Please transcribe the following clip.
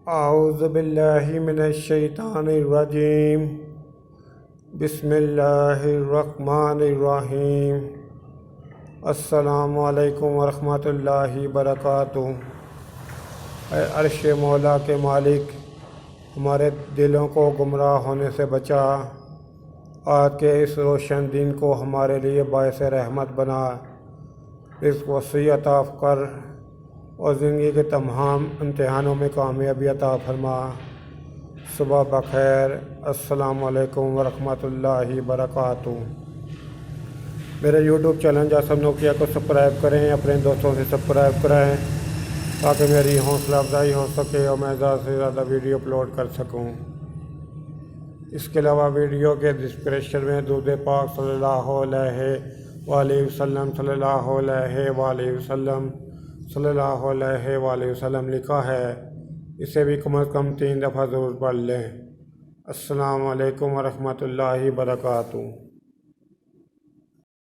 اعوذ باللہ من الشیطان الرجیم بسم اللہ الرحمن الرحیم السلام علیکم ورحمۃ اللہ وبرکاتہ۔ اے عرش مولا کے مالک، ہمارے دلوں کو گمراہ ہونے سے بچا، آج کے اس روشن دن کو ہمارے لیے باعث رحمت بنا، رزق وسیع عطا کر اور زندگی کے تمام امتحانوں میں کامیابی عطا فرما۔ صبح بخیر، السلام علیکم ورحمۃ اللہ وبرکاتہ۔ میرے یوٹیوب چینل جاسم نوکیا کو سبسکرائب کریں، اپنے دوستوں سے سبسکرائب کرائیں تاکہ میری حوصلہ افزائی ہو سکے اور میں زیادہ سے زیادہ ویڈیو اپلوڈ کر سکوں۔ اس کے علاوہ ویڈیو کے ڈسکرپشن میں درود پاک صلی اللہ علیہ وآلہ وسلم صلی اللہ علیہ وآلہ وسلم لکھا ہے، اسے بھی کم از کم 3 دفعہ ضرور پڑھ لیں۔ السلام علیکم ورحمۃ اللہ وبرکاتہ۔